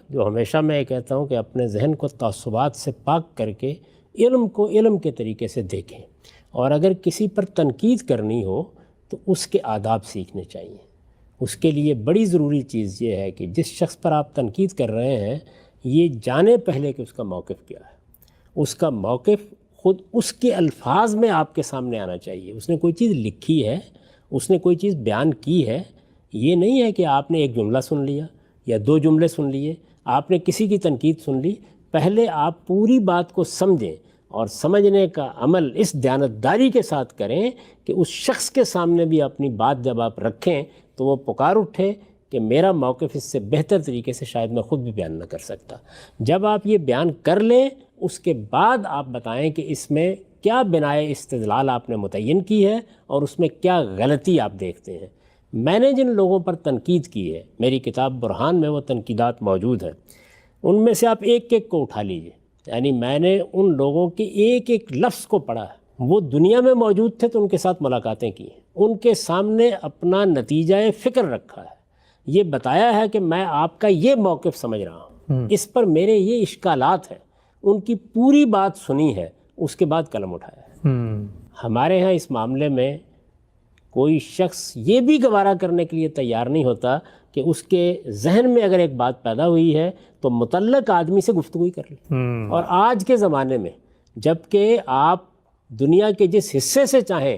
جو ہمیشہ میں یہ کہتا ہوں کہ اپنے ذہن کو تعصبات سے پاک کر کے علم کو علم کے طریقے سے دیکھیں، اور اگر کسی پر تنقید کرنی ہو تو اس کے آداب سیکھنے چاہیے۔ اس کے لیے بڑی ضروری چیز یہ ہے کہ جس شخص پر آپ تنقید کر رہے ہیں یہ جانے پہلے کہ اس کا موقف کیا ہے۔ اس کا موقف خود اس کے الفاظ میں آپ کے سامنے آنا چاہیے۔ اس نے کوئی چیز لکھی ہے، اس نے کوئی چیز بیان کی ہے، یہ نہیں ہے کہ آپ نے ایک جملہ سن لیا یا دو جملے سن لیے، آپ نے کسی کی تنقید سن لی۔ پہلے آپ پوری بات کو سمجھیں اور سمجھنے کا عمل اس دیانتداری کے ساتھ کریں کہ اس شخص کے سامنے بھی اپنی بات جب آپ رکھیں تو وہ پکار اٹھے کہ میرا موقف اس سے بہتر طریقے سے شاید میں خود بھی بیان نہ کر سکتا۔ جب آپ یہ بیان کر لیں اس کے بعد آپ بتائیں کہ اس میں کیا بنائے استدلال آپ نے متعین کی ہے اور اس میں کیا غلطی آپ دیکھتے ہیں۔ میں نے جن لوگوں پر تنقید کی ہے، میری کتاب برہان میں وہ تنقیدات موجود ہیں، ان میں سے آپ ایک ایک کو اٹھا لیجئے، یعنی میں نے ان لوگوں کے ایک ایک لفظ کو پڑھا ہے۔ وہ دنیا میں موجود تھے تو ان کے ساتھ ملاقاتیں کی ہیں، ان کے سامنے اپنا نتیجہ فکر رکھا ہے، یہ بتایا ہے کہ میں آپ کا یہ موقف سمجھ رہا ہوں، اس پر میرے یہ اشکالات ہیں، ان کی پوری بات سنی ہے، اس کے بعد قلم اٹھایا ہے۔ ہمارے ہاں اس معاملے میں کوئی شخص یہ بھی گوارا کرنے کے لیے تیار نہیں ہوتا کہ اس کے ذہن میں اگر ایک بات پیدا ہوئی ہے تو متعلق آدمی سے گفتگو کر لیں۔ اور آج کے زمانے میں جب کہ آپ دنیا کے جس حصے سے چاہیں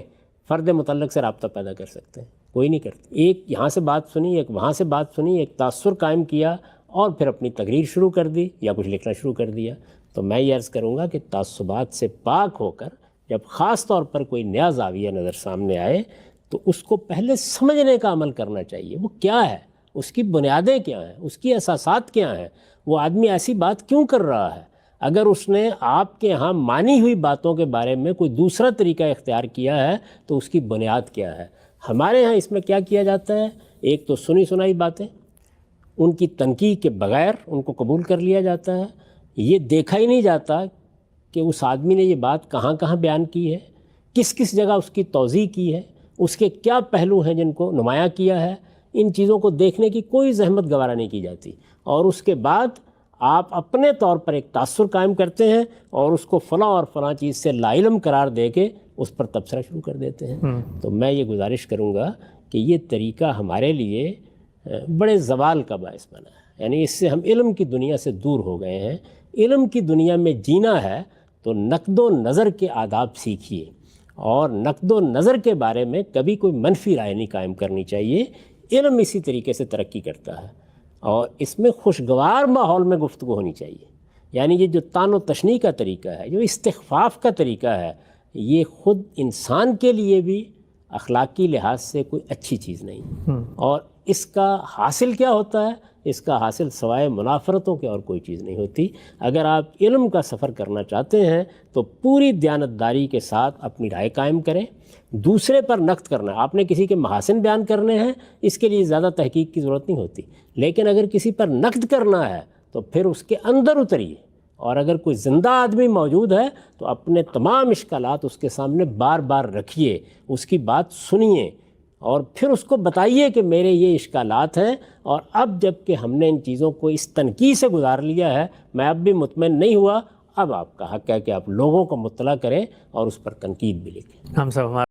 فرد متعلق سے رابطہ پیدا کر سکتے ہیں، کوئی نہیں کرتا۔ ایک یہاں سے بات سنی، ایک وہاں سے بات سنی، ایک تاثر قائم کیا اور پھر اپنی تقریر شروع کر دی یا کچھ لکھنا شروع کر دیا۔ تو میں یہ عرض کروں گا کہ تعصبات سے پاک ہو کر جب خاص طور پر کوئی نیا زاویہ نظر سامنے آئے تو اس کو پہلے سمجھنے کا عمل کرنا چاہیے۔ وہ کیا ہے، اس کی بنیادیں کیا ہیں، اس کی اساسات کیا ہیں، وہ آدمی ایسی بات کیوں کر رہا ہے۔ اگر اس نے آپ کے ہاں مانی ہوئی باتوں کے بارے میں کوئی دوسرا طریقہ اختیار کیا ہے تو اس کی بنیاد کیا ہے۔ ہمارے ہاں اس میں کیا کیا جاتا ہے، ایک تو سنی سنائی باتیں، ان کی تنقید کے بغیر ان کو قبول کر لیا جاتا ہے۔ یہ دیکھا ہی نہیں جاتا کہ اس آدمی نے یہ بات کہاں کہاں بیان کی ہے، کس کس جگہ اس کی توضیح کی ہے، اس کے کیا پہلو ہیں جن کو نمایاں کیا ہے۔ ان چیزوں کو دیکھنے کی کوئی زحمت گوارا نہیں کی جاتی، اور اس کے بعد آپ اپنے طور پر ایک تاثر قائم کرتے ہیں اور اس کو فلاں اور فلاں چیز سے لا علم قرار دے کے اس پر تبصرہ شروع کر دیتے ہیں۔ تو میں یہ گزارش کروں گا کہ یہ طریقہ ہمارے لیے بڑے زوال کا باعث بنا ہے، یعنی اس سے ہم علم کی دنیا سے دور ہو گئے ہیں۔ علم کی دنیا میں جینا ہے تو نقد و نظر کے آداب سیکھیے، اور نقد و نظر کے بارے میں کبھی کوئی منفی رائے نہیں قائم کرنی چاہیے۔ علم اسی طریقے سے ترقی کرتا ہے، اور اس میں خوشگوار ماحول میں گفتگو ہونی چاہیے۔ یعنی یہ جو طعن و تشنیع کا طریقہ ہے، جو استخفاف کا طریقہ ہے، یہ خود انسان کے لیے بھی اخلاقی لحاظ سے کوئی اچھی چیز نہیں۔ اور اس کا حاصل کیا ہوتا ہے؟ اس کا حاصل سوائے منافرتوں کے اور کوئی چیز نہیں ہوتی۔ اگر آپ علم کا سفر کرنا چاہتے ہیں تو پوری دیانتداری کے ساتھ اپنی رائے قائم کریں۔ دوسرے پر نقد کرنا، آپ نے کسی کے محاسن بیان کرنے ہیں، اس کے لیے زیادہ تحقیق کی ضرورت نہیں ہوتی، لیکن اگر کسی پر نقد کرنا ہے تو پھر اس کے اندر اتریے، اور اگر کوئی زندہ آدمی موجود ہے تو اپنے تمام اشکالات اس کے سامنے بار بار رکھیے، اس کی بات سنیے، اور پھر اس کو بتائیے کہ میرے یہ اشکالات ہیں، اور اب جب کہ ہم نے ان چیزوں کو اس تنقید سے گزار لیا ہے، میں اب بھی مطمئن نہیں ہوا، اب آپ کا حق ہے کہ آپ لوگوں کو مطلع کریں اور اس پر تنقید بھی لکھیں۔ ہم سب